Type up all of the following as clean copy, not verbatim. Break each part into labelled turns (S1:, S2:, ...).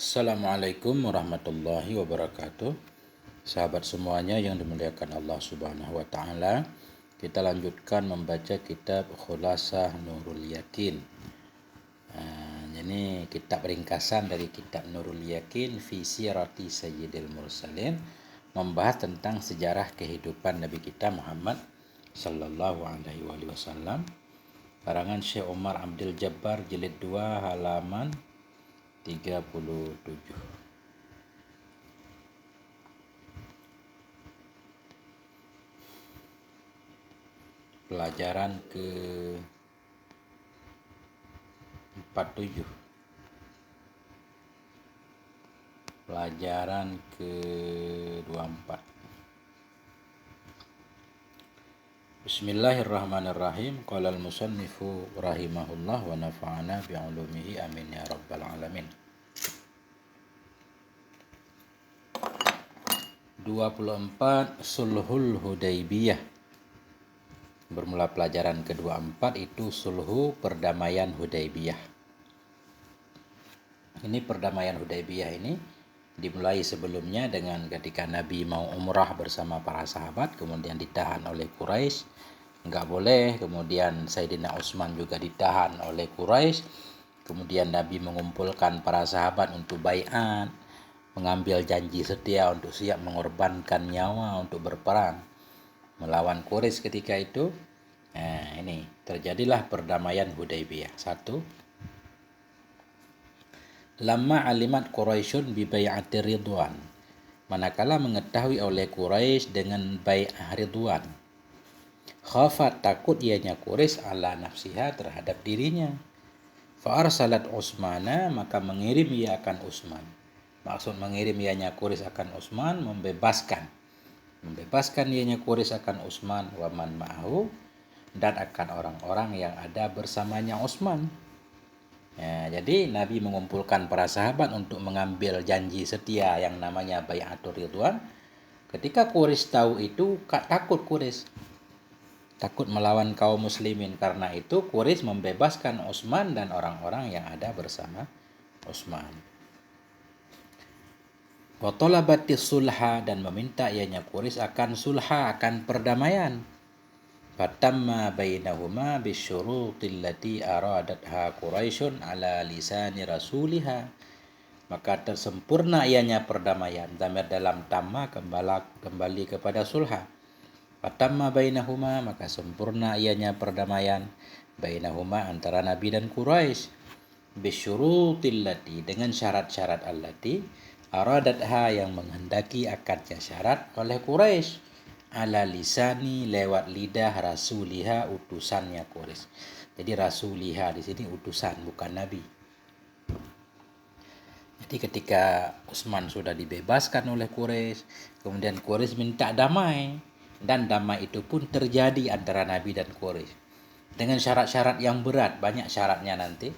S1: Assalamualaikum warahmatullahi wabarakatuh. Sahabat semuanya yang dimuliakan Allah Subhanahu wa taala, kita lanjutkan membaca kitab Khulasah Nurul Yakin. Ini kitab ringkasan dari kitab Nurul Yakin fi Sirati Sayyidil Mursalin, membahas tentang sejarah kehidupan Nabi kita Muhammad sallallahu alaihi wasallam. Karangan Syekh Umar Abdul Jabbar, jilid 2, halaman 37. Pelajaran ke 47. Pelajaran ke 24. Bismillahirrahmanirrahim. Qala al-musannifu rahimahullah wa nafa'ana bi'ulumihi amin ya rabbal alamin. 24 Sulhul Hudaybiyah. Bermula pelajaran ke-24 itu sulhu perdamaian Hudaybiyah. Ini perdamaian Hudaybiyah ini dimulai sebelumnya dengan ketika Nabi mau umrah bersama para sahabat, kemudian ditahan oleh Quraisy, nggak boleh. Kemudian Sayyidina Utsman juga ditahan oleh Quraisy. Kemudian Nabi mengumpulkan para sahabat untuk baiat, mengambil janji setia untuk siap mengorbankan nyawa untuk berperang melawan Quraisy ketika itu. Ini terjadilah perdamaian Hudaybiyah. 1. Lamma alimat Quraisyun bi bai'ati Ridwan. Manakala mengetahui oleh Quraisy dengan bai'ah Ridwan. Khafat, takut ianya Quraisy ala nafsiha, terhadap dirinya. Fa arsalat Utsmana, maka mengirim ia akan Utsman. Maksud mengirim ianya Quraisy akan Utsman, membebaskan ianya Quraisy akan Utsman wa man ma'ahu, dan akan orang-orang yang ada bersamanya Utsman. Jadi Nabi mengumpulkan para sahabat untuk mengambil janji setia yang namanya Bai'atul Ridwan. Ketika Quraisy tahu itu, takut Quraisy. Takut melawan kaum muslimin. Karena itu Quraisy membebaskan Utsman dan orang-orang yang ada bersama Utsman. Wa talabatis sulha, dan meminta ianya Quraisy akan sulha, akan perdamaian. Fatamma bainahuma bisyurutil lati aradatha Quraisyun ala lisani rasuliha. Maka tersempurna ianya perdamaian. Dhamir dalam tamma kembali kepada sulha. Fatamma bainahuma, maka sempurna ianya perdamaian bainahuma, antara Nabi dan Quraisy. Bisyurutil lati, dengan syarat-syarat allati aradatha, yang menghendaki akadnya syarat oleh Quraisy, ala lisani, lewat lidah rasuliha, utusannya Quraisy. Jadi rasuliha di sini utusan, bukan nabi. Jadi ketika Utsman sudah dibebaskan oleh Quraisy, kemudian Quraisy minta damai, dan damai itu pun terjadi antara Nabi dan Quraisy dengan syarat-syarat yang berat, banyak syaratnya nanti,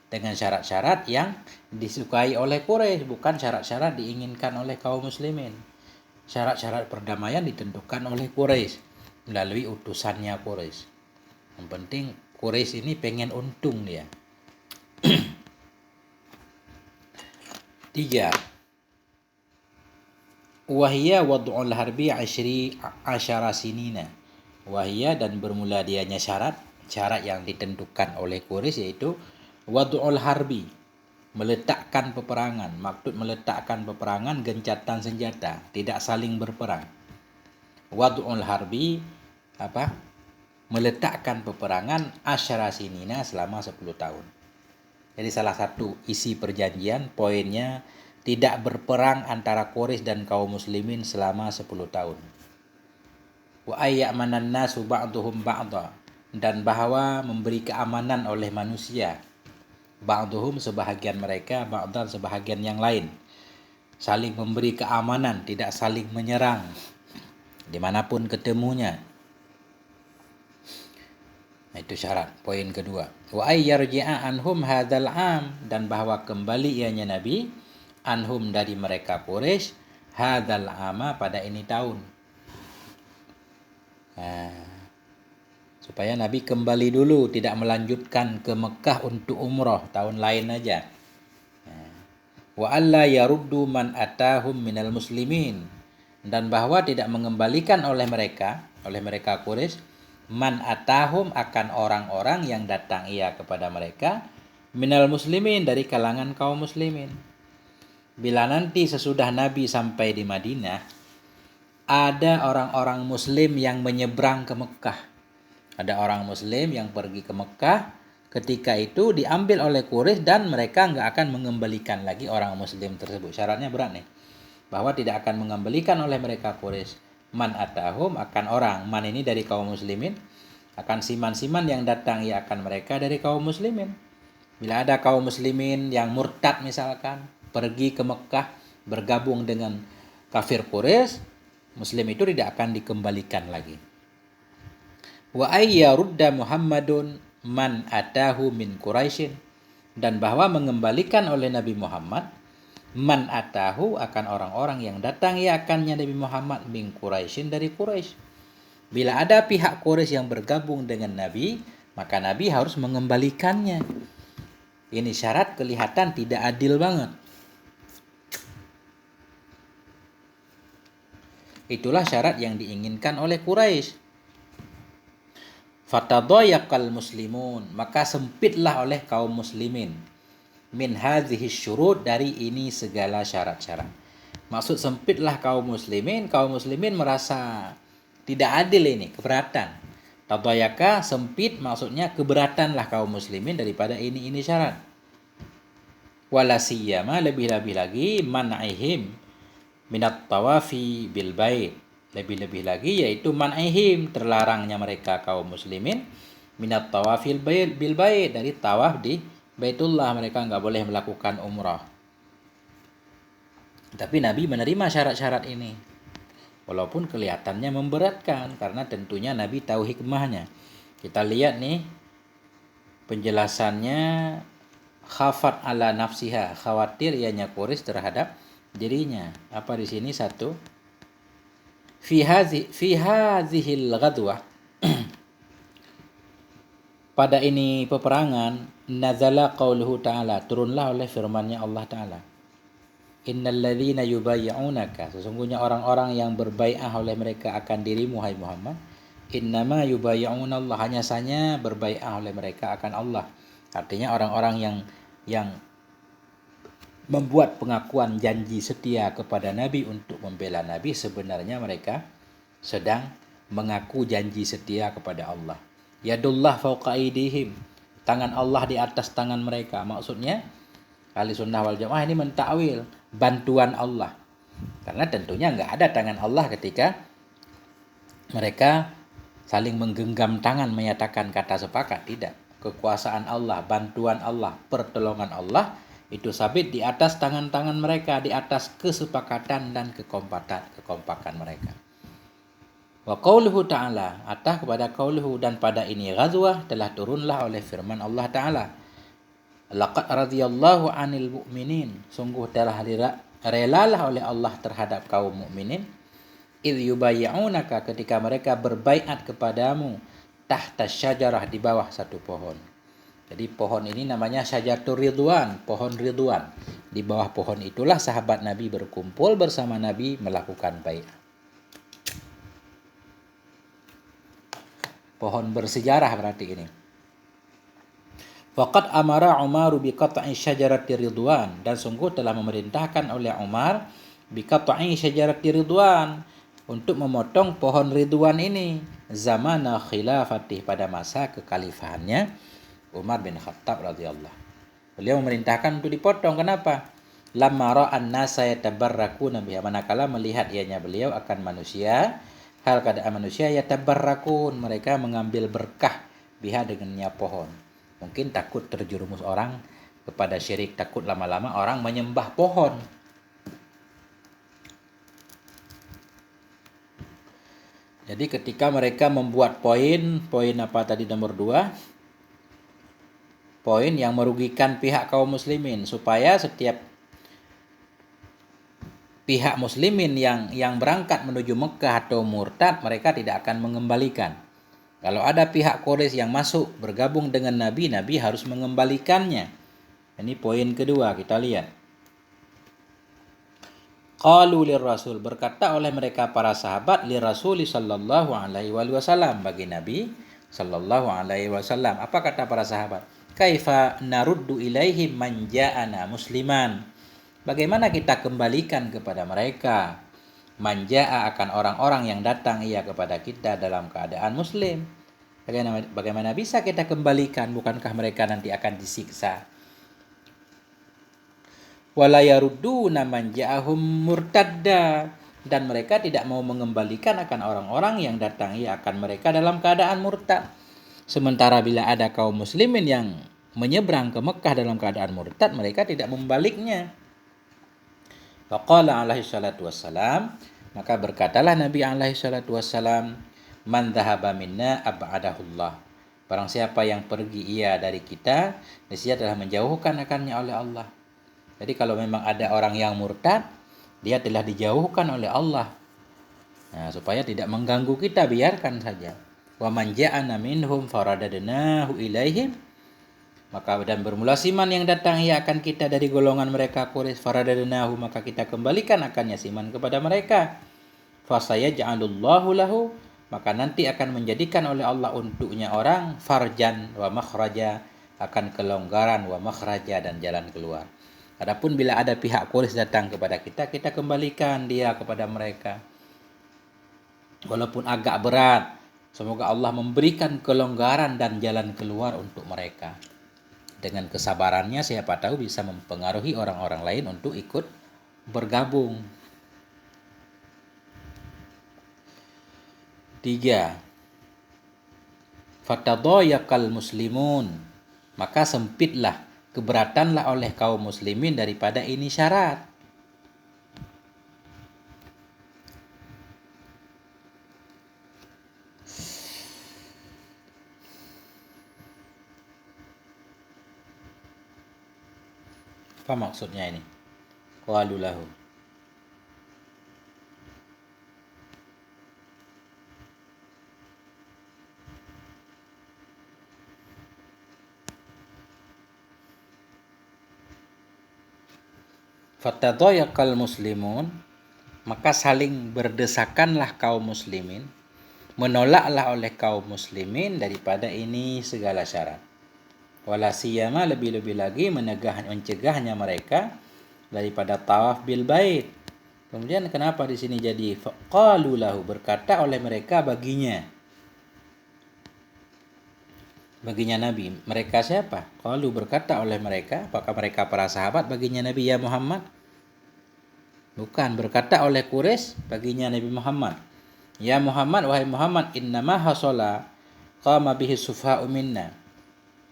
S1: dengan syarat-syarat yang disukai oleh Quraisy, bukan syarat-syarat diinginkan oleh kaum muslimin. Syarat-syarat perdamaian ditentukan oleh Quraisy melalui utusannya Quraisy. Yang penting Quraisy ini pengen untung dia. 3. Wahya wad'ul harbi 10 sinina. Wahya, dan bermula dianya syarat yang ditentukan oleh Quraisy, yaitu wad'ul harbi, meletakkan peperangan. Maksud meletakkan peperangan, gencatan senjata, tidak saling berperang. Wad'ul harbi meletakkan peperangan 10 sinina, selama 10 tahun. Jadi salah satu isi perjanjian, poinnya tidak berperang antara Quraisy dan kaum muslimin selama 10 tahun. Wa ayyamanan nasu ba'duhum ba'dha, dan bahwa memberi keamanan oleh manusia, ba'duhum, sebahagian mereka, ba'dan, sebahagian yang lain. Saling memberi keamanan, tidak saling menyerang dimanapun ketemunya. Itu syarat, poin kedua. Wa ayyarji'a anhum hadzal am, dan bahwa kembali ianya Nabi anhum, dari mereka Quraisy, hadzal ama, pada ini tahun. Supaya Nabi kembali dulu, tidak melanjutkan ke Mekah untuk umroh tahun lain aja. Wa alla yaruddu man atahum minal muslimin, dan bahwa tidak mengembalikan oleh mereka Quraisy, man atahum akan orang-orang yang datang ia kepada mereka, minal muslimin dari kalangan kaum muslimin. Bila nanti sesudah Nabi sampai di Madinah, ada orang-orang muslim yang menyeberang ke Mekah. Ada orang muslim yang pergi ke Mekah, ketika itu diambil oleh Quraisy dan mereka nggak akan mengembalikan lagi orang muslim tersebut. Syaratnya berat nih, bahwa tidak akan mengembalikan oleh mereka Quraisy. Man atahum akan orang, man ini dari kaum muslimin, akan siman-siman yang datang ia akan mereka dari kaum muslimin. Bila ada kaum muslimin yang murtad misalkan, pergi ke Mekah bergabung dengan kafir Quraisy, muslim itu tidak akan dikembalikan lagi. Wa ayyarudda Muhammadun man atahu min Quraisyin, dan bahwa mengembalikan oleh Nabi Muhammad man atahu akan orang-orang yang datang ia akannya Nabi Muhammad min Quraisyin dari Quraisy. Bila ada pihak Quraisy yang bergabung dengan Nabi, maka Nabi harus mengembalikannya. Ini syarat kelihatan tidak adil banget. Itulah syarat yang diinginkan oleh Quraisy. Fatadayaqal muslimun, maka sempitlah oleh kaum muslimin, min hadhihi syurut, dari ini segala syarat-syarat. Maksud sempitlah kaum muslimin merasa tidak adil ini, keberatan. Tadayaqa sempit maksudnya keberatanlah kaum muslimin daripada ini syarat. Wala siyama lebih-lebih lagi man'ihim minat tawafi bil bait, lebih-lebih lagi yaitu man'ihim terlarangnya mereka kaum muslimin minat tawafil bil bait, dari tawaf di Baitullah, mereka nggak boleh melakukan umrah. Tapi Nabi menerima syarat-syarat ini, walaupun kelihatannya memberatkan, karena tentunya Nabi tahu hikmahnya. Kita lihat nih penjelasannya, khafat ala nafsiha, khawatir ianya Quraisy terhadap dirinya. Apa di sini? Satu, fi hadhil ghadwah, pada ini peperangan, nazala qauluhu ta'ala, turunlah oleh firman-Nya Allah Ta'ala. Innal ladzina yubayyi'unaka, sesungguhnya orang-orang yang berbai'ah oleh mereka akan dirimu hai Muhammad, innama yubayyi'unallah, hanya saja berbai'ah oleh mereka akan Allah. Artinya orang-orang yang membuat pengakuan janji setia kepada Nabi untuk membela Nabi, sebenarnya mereka sedang mengaku janji setia kepada Allah. Yadullah fawqa aydihim, tangan Allah di atas tangan mereka. Maksudnya Ahli Sunnah wal Jamaah ini mentakwil bantuan Allah, karena tentunya nggak ada tangan Allah ketika mereka saling menggenggam tangan menyatakan kata sepakat. Tidak, kekuasaan Allah, bantuan Allah, pertolongan Allah itu sabit di atas tangan-tangan mereka, di atas kesepakatan dan kekompakan mereka. Wa qauluhu ta'ala, atah kepada qauluhu, dan pada ini ghazwah telah turunlah oleh firman Allah Ta'ala, laqad radhiyallahu 'anil mu'minin, sungguh telah relalah oleh Allah terhadap kaum mukminin, idh yubayyi'unaka, ketika mereka berbaiat kepadamu, tahta syajarah, di bawah satu pohon. Jadi pohon ini namanya Syajatul Ridwan, pohon Ridwan. Di bawah pohon itulah sahabat Nabi berkumpul bersama Nabi melakukan baiat. Pohon bersejarah berarti ini. Faqad amara Umar bi qat'i syajarati Ridwan, dan sungguh telah memerintahkan oleh Umar bi qat'i syajarati Ridwan, untuk memotong pohon Ridwan ini, zamana khilafatih, pada masa kekhalifahannya Umar bin Khattab radhiyallahu. Beliau memerintahkan untuk dipotong. Kenapa? Lamma ra'an nasa yatabarrakuna biha, manakala melihat ianya beliau akan manusia, hal keadaan manusia yatabarrakun, mereka mengambil berkah biha, dengannya pohon. Mungkin takut terjerumus orang kepada syirik, takut lama-lama orang menyembah pohon. Jadi ketika mereka membuat poin apa tadi, nomor 2, poin yang merugikan pihak kaum muslimin, supaya setiap pihak muslimin yang berangkat menuju Mekah atau murtad, mereka tidak akan mengembalikan. Kalau ada pihak Quraisy yang masuk bergabung dengan Nabi, Nabi harus mengembalikannya. Ini poin kedua, kita lihat. Qalu lirrasul, berkata oleh mereka para sahabat, lirrasuli sallallahu alaihi wasallam, bagi Nabi sallallahu alaihi wasallam. Apa kata para sahabat? Kaifa naruddu ilaihim man ja'ana musliman. Bagaimana kita kembalikan kepada mereka manja'a akan orang-orang yang datang ia kepada kita dalam keadaan muslim? Bagaimana bisa kita kembalikan? Bukankah mereka nanti akan disiksa? Wala yarudduna man ja'ahum murtadda, dan mereka tidak mau mengembalikan akan orang-orang yang datang ia akan mereka dalam keadaan murtad. Sementara bila ada kaum muslimin yang menyeberang ke Mekah dalam keadaan murtad, mereka tidak membaliknya. Faqala alaihi salatu wassalam, maka berkatalah Nabi alaihi salatu wassalam, man dhahaba minna ab'adahullah. Barang siapa yang pergi ia dari kita, dia telah menjauhkan akannya oleh Allah. Jadi kalau memang ada orang yang murtad, dia telah dijauhkan oleh Allah. Nah, supaya tidak mengganggu kita, biarkan saja. Wa man ja'ana minhum faradadnahu ilaihim, maka dan bermula siman yang datang ia akan kita dari golongan mereka Quraisy, faradadnahu, maka kita kembalikan akannya siman kepada mereka. Fa sayaj'alullahu lahu, maka nanti akan menjadikan oleh Allah untuknya orang farjan wa makhraja, akan kelonggaran, wa makhraja, dan jalan keluar. Adapun bila ada pihak Quraisy datang kepada kita, kita kembalikan dia kepada mereka. Walaupun agak berat, semoga Allah memberikan kelonggaran dan jalan keluar untuk mereka. Dengan kesabarannya, siapa tahu bisa mempengaruhi orang-orang lain untuk ikut bergabung. 3. Fatadayaqal muslimun, maka sempitlah, keberatanlah oleh kaum muslimin daripada ini syarat. Apa maksudnya ini? Qalu lahu. Fatadayaqal muslimun, maka saling berdesakanlah kaum muslimin, menolaklah oleh kaum muslimin daripada ini segala syarat. Wala siyama, lebih-lebih lagi mencegahnya mereka daripada tawaf bil bait. Kemudian kenapa di sini jadi qalu lahu, berkata oleh mereka baginya Nabi. Mereka siapa? Qalu, berkata oleh mereka. Apakah mereka para sahabat baginya Nabi ya Muhammad? Bukan, berkata oleh Quraisy baginya Nabi Muhammad. Ya Muhammad, wahai Muhammad, innama hasala qama bihi sufha'u minna.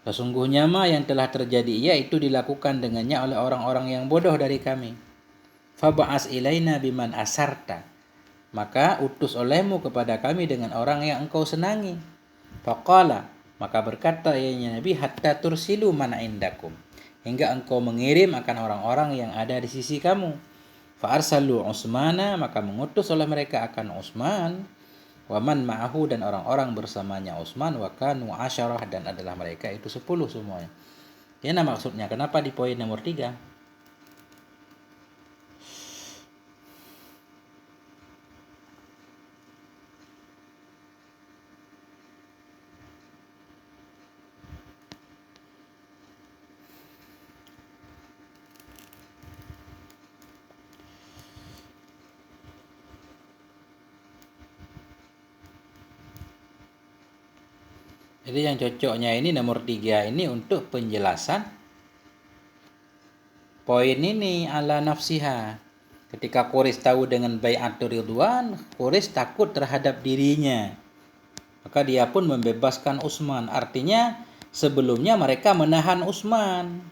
S1: Sesungguhnya yang telah terjadi yaitu dilakukan dengannya oleh orang-orang yang bodoh dari kami. Fab'as ilaina biman asarta, maka utus olehmu kepada kami dengan orang yang engkau senangi. Faqala, maka berkata ianya Nabi, hatta tursilu man indakum, hingga engkau mengirim akan orang-orang yang ada di sisi kamu. Fa arsalu Utsmana, maka mengutus oleh mereka akan Utsman, wa man ma'ahu, dan orang-orang bersamanya Utsman, wa kanu 10, dan adalah mereka itu 10 semuanya. Ini maksudnya kenapa di poin nomor 3? Jadi yang cocoknya ini nomor 3 ini untuk penjelasan poin ini ala nafsiha. Ketika Quraisy tahu dengan bai'atur ridwan, Quraisy takut terhadap dirinya. Maka dia pun membebaskan Utsman. Artinya sebelumnya mereka menahan Utsman.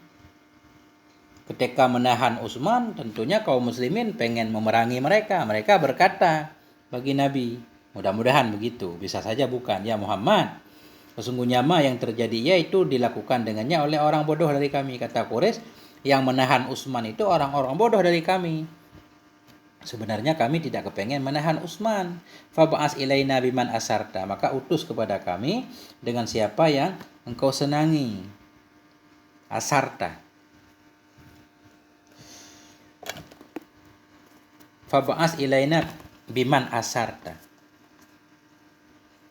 S1: Ketika menahan Utsman, tentunya kaum muslimin pengen memerangi mereka. Mereka berkata bagi Nabi, mudah-mudahan begitu, bisa saja bukan, ya Muhammad, sesungguhnya yang terjadi yaitu dilakukan dengannya oleh orang bodoh dari kami. Kata Quraisy, yang menahan Utsman itu orang-orang bodoh dari kami. Sebenarnya kami tidak kepengen menahan Utsman. Fab'as ilaina biman asarta, maka utus kepada kami dengan siapa yang engkau senangi. Asarta. Fab'as ilaina biman asarta.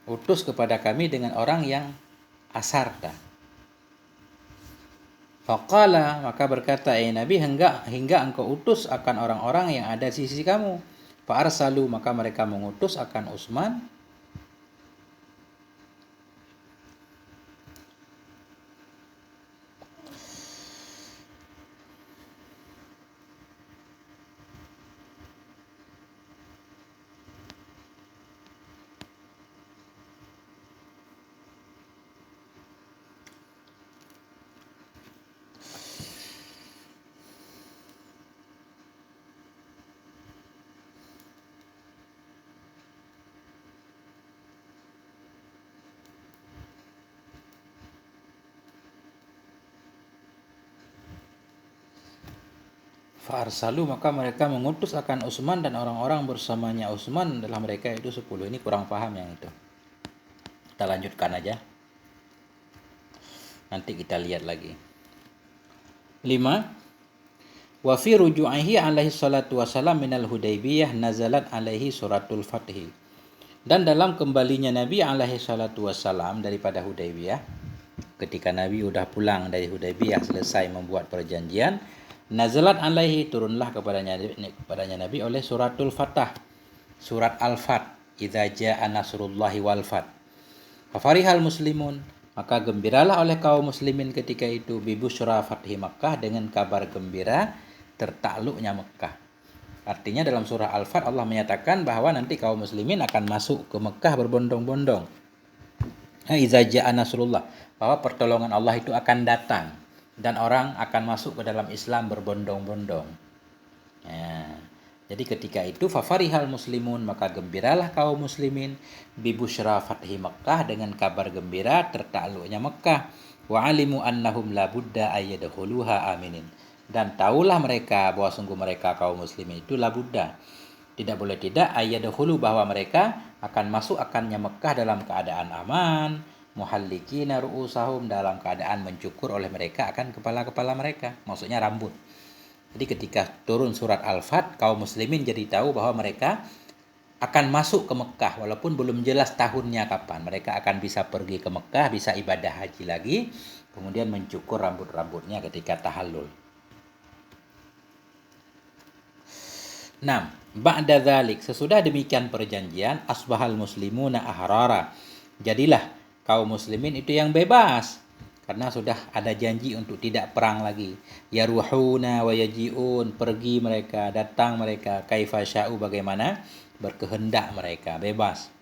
S1: Utus kepada kami dengan orang yang asarta. Faqala, maka berkata Nabi, hingga engkau utus akan orang-orang yang ada di sisi kamu. Fa'arsalu, maka mereka mengutus akan Utsman. Fa'arsalu, maka mereka mengutus akan Utsman dan orang-orang bersamanya Utsman, adalah mereka itu 10. Ini kurang paham yang itu. Kita lanjutkan aja. Nanti kita lihat lagi. 5. Wa fi ruju'ihi alaihi salatu wassalam minal Hudaybiyah nazalat alaihi suratul Fath. Dan dalam kembalinya Nabi alaihi salatu wassalam daripada Hudaybiyah, ketika Nabi udah pulang dari Hudaybiyah, selesai membuat perjanjian, nazalat alaihi, turunlah kepadanya Nabi oleh suratul Fatah, surat Al-Fath, idza jaa nasrullahi wal fath. Fafarihal muslimun, maka gembiralah oleh kaum muslimin ketika itu, bibusyra fathi Makkah, dengan kabar gembira tertakluknya Mekah. Artinya dalam surah Al-Fath Allah menyatakan bahwa nanti kaum muslimin akan masuk ke Mekah berbondong-bondong. Idza jaa nasrullah, bahwa pertolongan Allah itu akan datang dan orang akan masuk ke dalam Islam berbondong-bondong. Ya. Jadi ketika itu fafarihal muslimun, maka gembiralah kaum muslimin, bibusyra fathi Makkah, dengan kabar gembira tertakluknya Mekah. Wa alimu annahum la budda ayyadkhuluha aminin, dan tahulah mereka bahwa sungguh mereka kaum muslimin itu la budda, tidak boleh tidak, ayyadkhulu, bahwa mereka akan masuk akannya Mekah dalam keadaan aman, muhallikina ru'usahum, dalam keadaan mencukur oleh mereka akan kepala-kepala mereka, maksudnya rambut. Jadi ketika turun surat Al-Fath, kaum muslimin jadi tahu bahwa mereka akan masuk ke Mekah, walaupun belum jelas tahunnya kapan. Mereka akan bisa pergi ke Mekah, bisa ibadah haji lagi, kemudian mencukur rambut-rambutnya ketika tahallul. 6. Ba'da dzalik, sesudah demikian perjanjian, asbahal muslimuna ahrara, jadilah kaum muslimin itu yang bebas, karena sudah ada janji untuk tidak perang lagi. Yaruhuna wa yaji'un, pergi mereka, datang mereka, kaifa sya'u, bagaimana berkehendak mereka, bebas.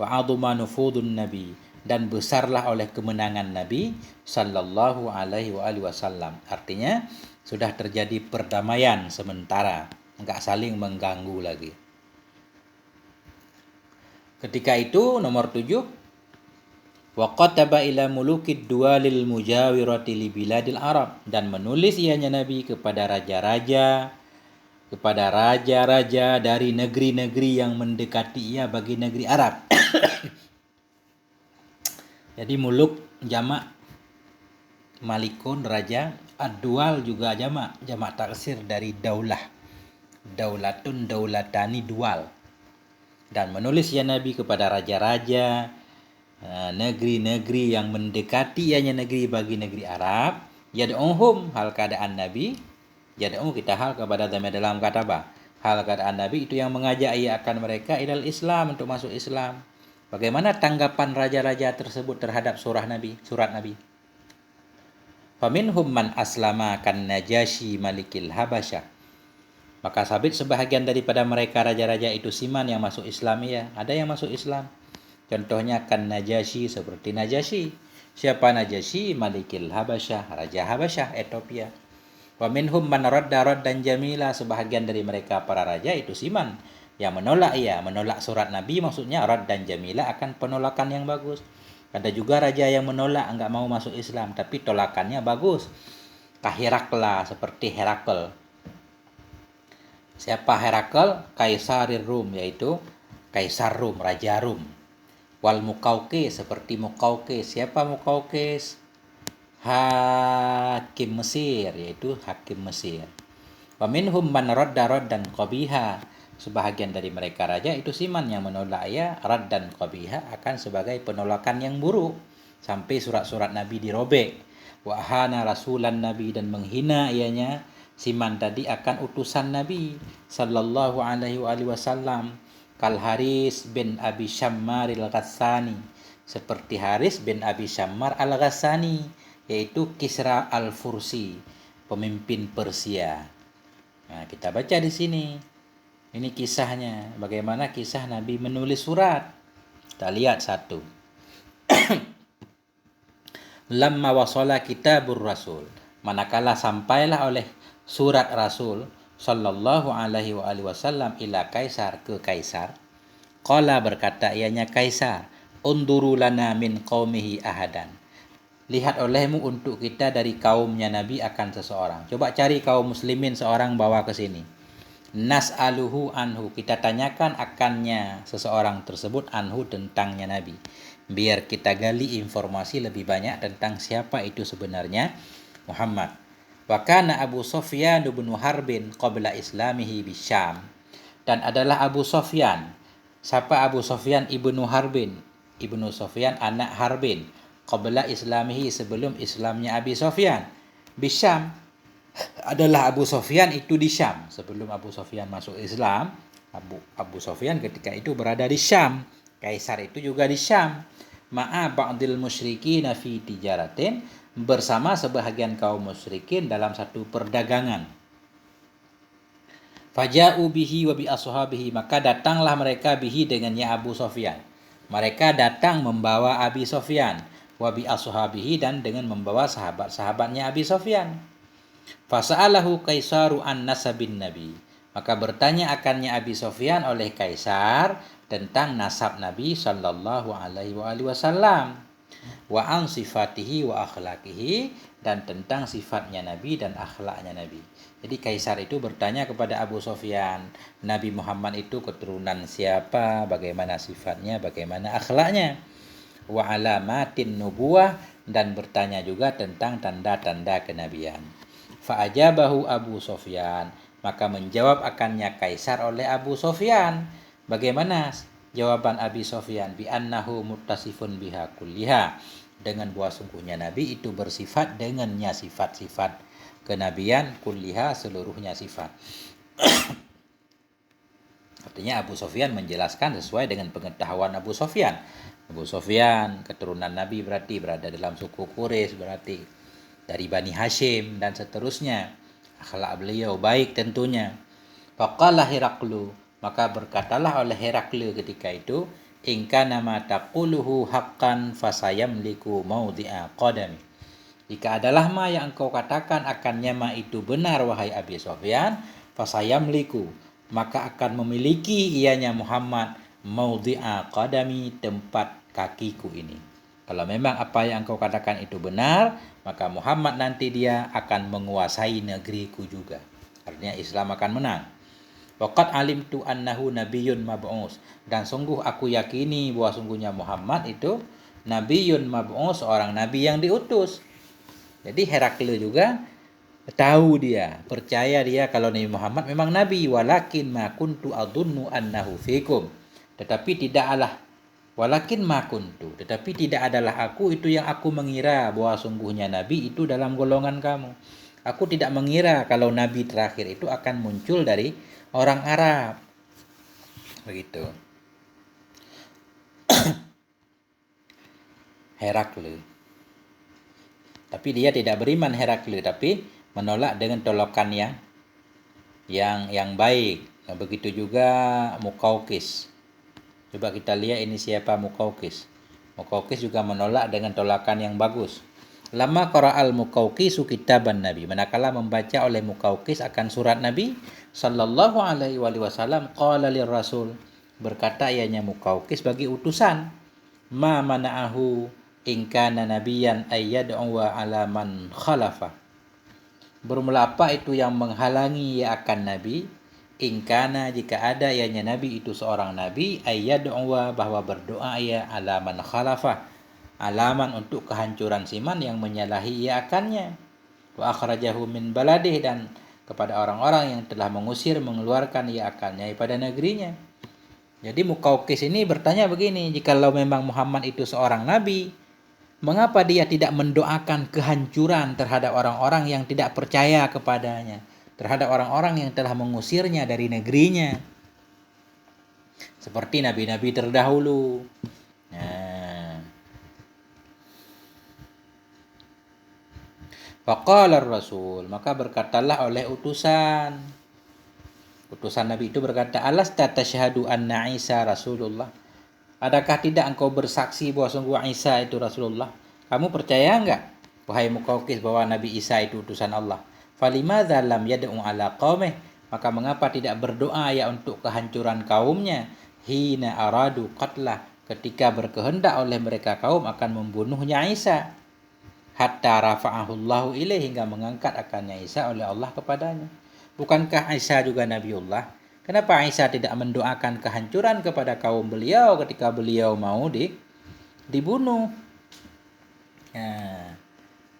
S1: Wa aduma nufudun nabi, dan besarlah oleh kemenangan Nabi sallallahu alaihi wasallam. Artinya sudah terjadi perdamaian sementara, enggak saling mengganggu lagi. Ketika itu nomor 7, wa qataba ila mulukid duwalil mujawirati li biladil Arab, dan menulis ianya Nabi kepada raja-raja dari negeri-negeri yang mendekati ia bagi negeri Arab. Jadi muluk jamak malikun, raja, ad-dual juga jamak taksir dari daulah, daulatun, daulatani, dual. Dan menulis ya Nabi kepada raja-raja negeri-negeri yang mendekati ianya negeri bagi negeri Arab, yad'uhum, hal keadaan Nabi, yad'u kita hal kepada dalam kata ba, hal keadaan Nabi itu yang mengajak ia akan mereka ilal Islam, untuk masuk Islam. Bagaimana tanggapan raja-raja tersebut terhadap surat Nabi? Faminhum man aslama kan Najasyi malikil Habasyah. Maka sabit sebahagian daripada mereka raja-raja itu siman yang masuk Islam, ya, ada yang masuk Islam. Contohnya kan Najasyi, seperti Najasyi. Siapa Najasyi? Malikil Habasyah, raja Habasyah, Ethiopia. Wa minhum man radda raddan jamila, sebahagian dari mereka para raja itu siman yang menolak surat Nabi, maksudnya raddan jamila, akan penolakan yang bagus. Ada juga raja yang menolak, enggak mau masuk Islam, tapi tolakannya bagus. Kahirakla, seperti Herakl. Siapa Herakl? Kaisarir Rum, yaitu Kaisar Rum, Raja Rum. Wal Muqawqis, seperti Muqawqis. Siapa Muqawqis? Hakim Mesir, yaitu Hakim Mesir. Wa minhum man radda raddan qabiha, sebahagian dari mereka raja itu Siman yang menolak ia raddan qabiha akan sebagai penolakan yang buruk sampai surat-surat Nabi dirobek. Wa ahana rasulan Nabi dan menghina ianya Siman tadi akan utusan Nabi sallallahu alaihi wasallam kal Haris bin Abi Syammar al-Ghassani seperti Haris bin Abi Syammar al-Ghassani yaitu Kisra al-Fursi pemimpin Persia. Nah, kita baca di sini. Ini kisahnya, bagaimana kisah Nabi menulis surat. Kita lihat satu. Lamma wasala kitabur rasul, manakala sampailah oleh surat Rasul sallallahu alaihi wasallam ila Kaisar ke Kaisar. Qala berkata ianya Kaisar, unduru lana min qaumihi ahadan. Lihat olehmu untuk kita dari kaumnya Nabi akan seseorang. Coba cari kaum muslimin seorang bawa ke sini. Nas'aluhu anhu, kita tanyakan akannya seseorang tersebut anhu tentangnya Nabi. Biar kita gali informasi lebih banyak tentang siapa itu sebenarnya Muhammad. Wa kana Abu Sufyan bin Harbin qabla islamihi bisyam. Dan adalah Abu Sufyan. Siapa Abu Sufyan ibnu Harbin? Ibnu Sufyan anak Harbin. Qabla islamihi sebelum Islamnya Abi Sufyan. Bisyam adalah Abu Sufyan itu di Syam. Sebelum Abu Sufyan masuk Islam, Abu Sufyan ketika itu berada di Syam. Kaisar itu juga di Syam. Ma'a ba'dil musyrikin fi tijaratin, bersama sebahagian kaum musyrikin dalam satu perdagangan. Faja'u bihi wa bi ashabihi, maka datanglah mereka bihi dengannya Abu Sufyan. Mereka datang membawa Abi Sufyan, wa bi ashabihi dan dengan membawa sahabat-sahabatnya Abi Sufyan. Fasa'alahu Kaisaru an nasabin Nabi, maka bertanya akannya Abi Sufyan oleh Kaisar tentang nasab Nabi sallallahu alaihi wasallam, wa an sifatihi wa akhlaqihi, dan tentang sifatnya Nabi dan akhlaknya Nabi. Jadi Kaisar itu bertanya kepada Abu Sufyan, Nabi Muhammad itu keturunan siapa, bagaimana sifatnya, bagaimana akhlaknya. Wa alamatin nubuwah, dan bertanya juga tentang tanda-tanda kenabian. Fa'ajabahu Abu Sufyan, maka menjawab akannya Kaisar oleh Abu Sufyan. Bagaimana jawaban Abi Sufyan? Bi annahu muttasifun biha kulliha, dengan bahwa sungguhnya Nabi itu bersifat dengannya sifat-sifat kenabian, kulliha seluruhnya sifat. Artinya Abu Sufyan menjelaskan sesuai dengan pengetahuan Abu Sufyan. Abu Sufyan keturunan Nabi berarti berada dalam suku Quraisy, berarti dari Bani Hashim dan seterusnya. Akhlak beliau baik tentunya. Faqala Heraklu, maka berkatalah oleh Herakle ketika itu, in kana ma taquluhu haqqan fasayamliku maudhi'a qadami. Jika adalah ma yang engkau katakan akannya ma itu benar wahai Abi Sufyan, fasayamliku, maka akan memiliki ianya Muhammad maudhi'a qadami, tempat kakiku ini. Kalau memang apa yang engkau katakan itu benar, maka Muhammad nanti dia akan menguasai negeriku juga. Artinya Islam akan menang. Waqad alimtu annahu nabiyyun mab'us, dan sungguh aku yakini bahwa sungguhnya Muhammad itu nabiyyun mab'us, seorang nabi yang diutus. Jadi Herakle juga tahu, dia percaya dia kalau Nabi Muhammad memang nabi. Walakin ma kuntu adunnu annahu fikum, Walakin ma kuntu, tetapi tidak adalah aku itu yang aku mengira bahwa sungguhnya Nabi itu dalam golongan kamu. Aku tidak mengira kalau Nabi terakhir itu akan muncul dari orang Arab. Begitu. Herakle. Tapi dia tidak beriman Herakle, tapi menolak dengan tolakan yang baik. Nah, begitu juga Muqawqis. Coba kita lihat ini siapa Muqawqis. Muqawqis juga menolak dengan tolakan yang bagus. Lama qara'al Muqawqisu kitaban Nabi, manakala membaca oleh Muqawqis akan surat Nabi sallallahu alaihi wasallam, qala lir rasul, berkata ianya Muqawqis bagi utusan, ma mana'ahu in kana nabiyan ayyad'u ala man khalafa. Bermula apa itu yang menghalangi ia akan Nabi? Ingkana, jika ada ianya Nabi itu seorang Nabi, ayyad'uwa, bahwa berdoa ia alaman khalafah, alaman untuk kehancuran Siman yang menyalahi ia akannya. Wa akhrajahu min baladih, dan kepada orang-orang yang telah mengusir, mengeluarkan ia akalnya pada negerinya. Jadi Muqawqis ini bertanya begini, jikalau memang Muhammad itu seorang nabi, mengapa dia tidak mendoakan kehancuran terhadap orang-orang yang tidak percaya kepadanya, terhadap orang-orang yang telah mengusirnya dari negerinya, seperti nabi-nabi terdahulu. Nah, faqala Rasul, maka berkatalah oleh utusan Nabi itu berkata, alasta tasyhadu anna Isa Rasulullah? Adakah tidak engkau bersaksi bahwa sungguh Isa itu Rasulullah? Kamu percaya enggak, wahai Muqawqis, bahwa Nabi Isa itu utusan Allah? Falimadza lam yad'u ala qaumih? Maka mengapa tidak berdoa ya untuk kehancuran kaumnya? Hina aradu qatlah, ketika berkehendak oleh mereka kaum akan membunuhnya Isa. Hatta rafa'ahullahu ilaih, hingga mengangkat akannya Isa oleh Allah kepadanya. Bukankah Isa juga Nabiullah? Kenapa Isa tidak mendoakan kehancuran kepada kaum beliau ketika beliau mau dibunuh?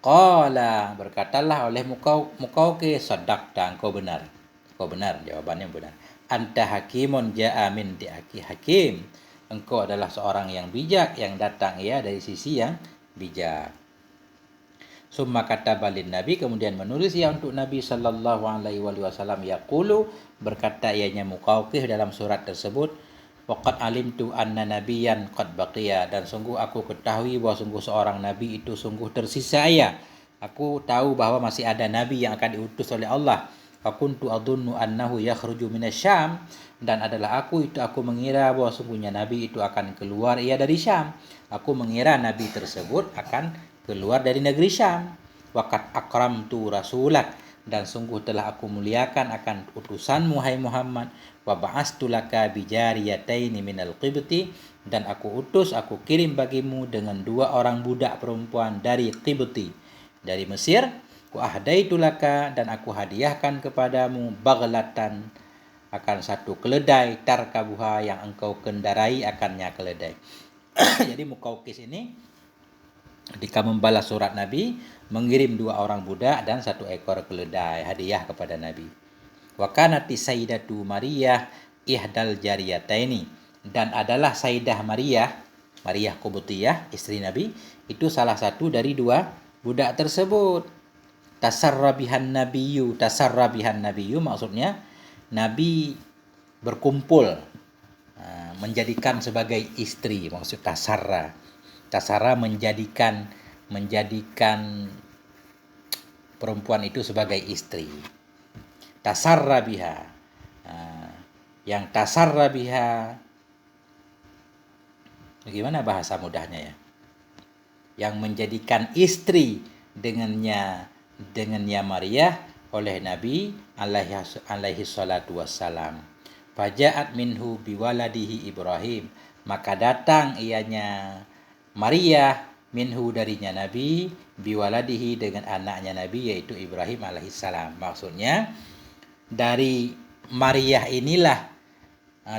S1: Qala, berkatalah oleh Muqawqis, sadaqta, engkau benar. Engkau benar, jawabannya benar. Anta hakimun ja'a min di'aki hakim. Engkau adalah seorang yang bijak yang datang ya dari sisi yang bijak. Summa kata balin Nabi, kemudian menulis ya untuk Nabi sallallahu alaihi wasallam, yaqulu, berkata ianya Muqawqis dalam surat tersebut, waqad alimtu anna nabiyyan qad baqiya, dan sungguh aku ketahui bahwa sungguh seorang nabi itu sungguh tersisa ya. Aku tahu bahwa masih ada nabi yang akan diutus oleh Allah. Fa kuntu adunnu annahu yakhruju minasyam, dan adalah aku mengira bahwa sungguhnya nabi itu akan keluar ia dari Syam. Aku mengira nabi tersebut akan keluar dari negeri Syam. Waqad akramtu rasulak, dan sungguh telah aku muliakan akan utusanmu hai Muhammad. Wa ba'astu laka bijariyataini minal qibti, dan aku kirim bagimu dengan 2 orang budak perempuan dari Qibti, dari Mesir. Wa ahdaitu laka, dan aku hadiahkan kepadamu baghlatan, akan satu keledai, tarkabuha, yang engkau kendarai akannya keledai. Jadi Muqawqis ini ketika membalas surat Nabi, mengirim 2 orang budak dan 1 ekor keledai hadiah kepada Nabi. Wa kanati sayyidatu Maryah ihdal jariyataini, dan adalah Sayyidah Maryah Qubtiyah, istri Nabi, itu salah satu dari 2 budak tersebut. Tasarrabihan nabiyyu, maksudnya Nabi berkumpul, menjadikan sebagai istri, maksud tasarra menjadikan perempuan itu sebagai istri. Tasarra biha, yang tasarra biha, bagaimana bahasa mudahnya ya? Yang menjadikan istri dengannya Maryah oleh Nabi alaihi salatu wassalam. Faja'at minhu biwaladihi Ibrahim, maka datang ianya Maryah minhu, darinya Nabi, biwaladihi, dengan anaknya Nabi yaitu Ibrahim alaihissalam. Maksudnya dari Maryah inilah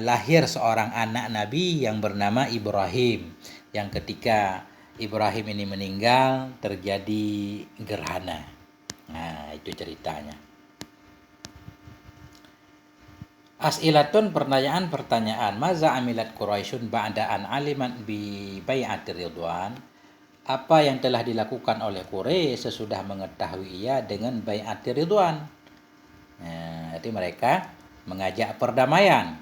S1: lahir seorang anak Nabi yang bernama Ibrahim, yang ketika Ibrahim ini meninggal terjadi gerhana. Nah, itu ceritanya. As'ilatun, pertanyaan. Maza amilat Quraisyun ba'da an aliman bi bai'atir ridwan. Apa yang telah dilakukan oleh Quraisy sesudah mengetahui ia dengan bai'atir ridwan. Jadi mereka mengajak perdamaian.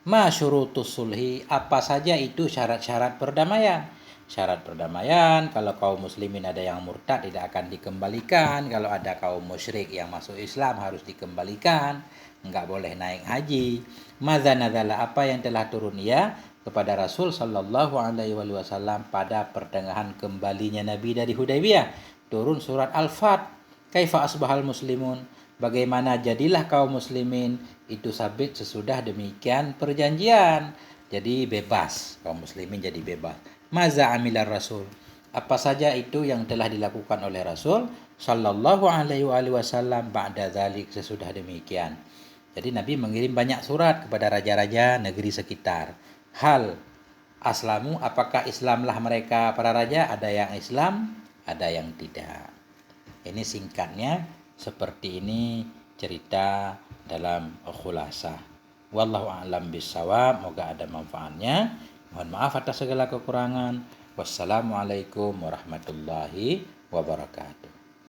S1: Ma syurutus sulhi, apa saja itu syarat-syarat perdamaian. Syarat perdamaian, kalau kaum muslimin ada yang murtad tidak akan dikembalikan. Kalau ada kaum musyrik yang masuk Islam harus dikembalikan. Enggak boleh naik haji. Madza nazala, apa yang telah turun ia kepada Rasul sallallahu alaihi wasallam pada pertengahan kembalinya Nabi dari Hudaybiyah. Turun surat Al-Fat. Kaifa asbahal muslimun, bagaimana jadilah kaum muslimin itu sabit sesudah demikian perjanjian. Jadi bebas, kaum muslimin jadi bebas. Maza amilar Rasul, apa saja itu yang telah dilakukan oleh Rasul sallallahu alaihi wasallam ba'da dzalik, sesudah demikian. Jadi Nabi mengirim banyak surat kepada raja-raja negeri sekitar. Hal aslamu, apakah Islamlah mereka para raja? Ada yang Islam, ada yang tidak. Ini singkatnya seperti ini cerita dalam khulasa. Wallahu a'lam bishawab. Moga ada manfaatnya. Mohon maaf atas segala kekurangan. Wassalamualaikum warahmatullahi wabarakatuh.